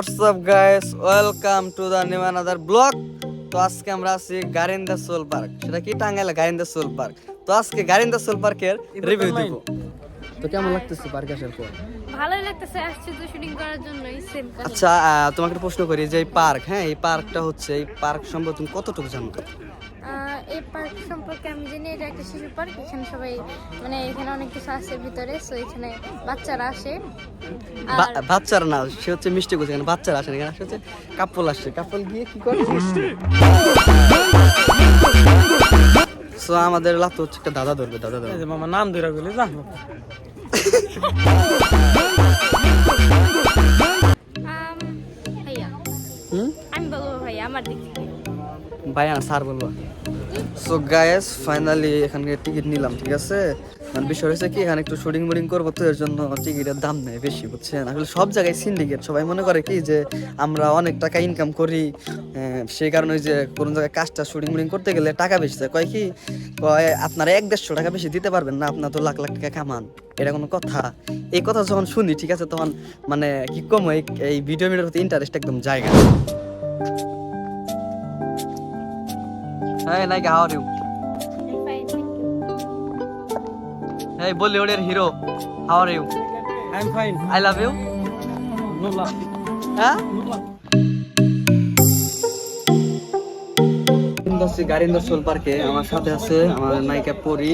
WhatsApp guys, welcome to the new another blog. তো আজকে আমরা আছি গারিন্দা সোল পার্ক। সেটা কি টাঙ্গাইলে গারিন্দা সোল পার্ক। তো আজকে গারিন্দা সোল পার্কের রিভিউ দিব। তো কেমন লাগতেছে পার্কে আসার পর? ভালোই লাগতেছে, আসছে তো শুটিং করার জন্য। সেম কথা। আচ্ছা, তোমাকে একটা প্রশ্ন করি যে এই পার্ক, হ্যাঁ এই পার্কটা হচ্ছে, এই পার্ক সম্পর্কে তুমি কতটুকু জানো? এই পার্ক সম্পর্কে আমি জানি এটা একটা শিশু পার্ক। এখানে সবাই মানে এখানে অনেক কিছু আছে ভিতরে, সো এখানে বাচ্চারা আসে। বাচ্চারা না, সে হচ্ছে মিষ্টি করছে, এখানে বাচ্চারা আসে না, এখানে হচ্ছে কাপল আসছে। কাপল গিয়ে কি করে? সো আমাদের লাতো হচ্ছে একটা দাদা ধরবে, দাদা ধরবে। মামা নাম ধরে গেলে যা ভাইয়া, আমি বলবো ভাইয়া আমার দিক থেকে। ভাইয়া না, স্যার বলবো। সো গাইস, ফাইনালি এখানে টিকিট নিলাম, ঠিক আছে। মানে বিষয় হয়েছে কি, এখানে একটু শুটিং মুডিং করবো, তো এর জন্য টিকিটের দাম নেয় বেশি, বুঝছেন। আসলে সব জায়গায় সিন্ডিকেট, সবাই মনে করে কি যে আমরা অনেক টাকা ইনকাম করি, সেই কারণে ওই যে কোনো জায়গায় কাজটা শুটিং মুডিং করতে গেলে টাকা বেশি চায়। কয় কি, কয় আপনারা 1-150 টাকা বেশি দিতে পারবেন না, আপনার তো লাখ লাখ টাকা কামান। এটা কোনো কথা? এই কথা যখন শুনি, ঠিক আছে, তখন মানে কি কম, এই ভিডিও প্রতি ইন্টারেস্ট একদম জায়গা। Hey, like, how are you? Fine, thank you. Hey, Bollywood hero. How are you? I am fine I love you. No love হ্যাঁ? গারিন্দর সোল পার্কে আমার সাথে আছে আমার নায়িকা পরি।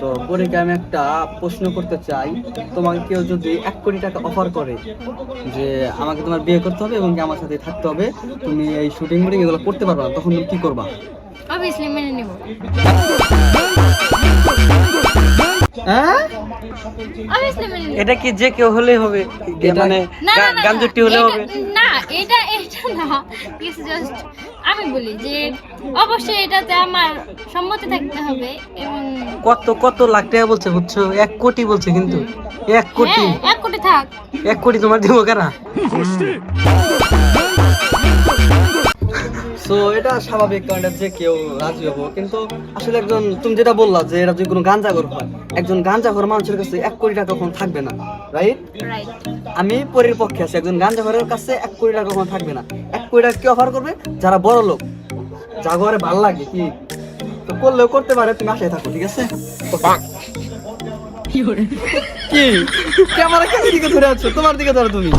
তো পরীকে আমি একটা প্রশ্ন করতে চাই। তোমাকে কেউ যদি 1 কোটি টাকা অফার করে যে আমাকে তোমার বিয়ে করতে হবে এবং কি আমার সাথে থাকতে হবে, তুমি এই শুটিং মুডিং এগুলো করতে পারবে না, তখন তুমি কি করবা? Obviously মেনে নেব। হ্যাঁ? Obviously মেনে নেব। এটা কি যে কেউ হলেই হবে? মানে না, না, না, গাঞ্জুটি হলে এটা- হবে? না, এটা না, প্লিজ জাস্ট আমি বলি যে অবশ্যই এটাতে আমার সম্মতি থাকতে হবে এবং কত কত লাখ টাকা বলছে, বুঝছো? 1 কোটি বলছে, কিন্তু 1 কোটি। হ্যাঁ, 1 কোটি থাক। 1 কোটি তোমার দিব কারা? সো এটা স্বাভাবিক, কারণ যে কেউ রাজি হবো, কিন্তু আসলে একজন, তুমি যেটা বললা যে এটা যদি কোনো গাঞ্জাখোর হয়, একজন গাঞ্জাখোর মানুষের কাছে 1 কোটি টাকা কখনো থাকবে না, রাইট? রাইট। আমি পরের পক্ষে আছি, একজন গাঞ্জাখোরের কাছে 1 কোটি টাকা কখনো থাকবে না। 1 কোটি টাকা কি অফার করবে? যারা বড় লোক, যা ঘরে ভালো লাগে, কি তো করলেও করতে পারে, তুমি আশায় থাকো, ঠিক আছে? কি ক্যামেরা কাছে দিকে ধরে আছো, তোমার দিকে ধরো তুমি।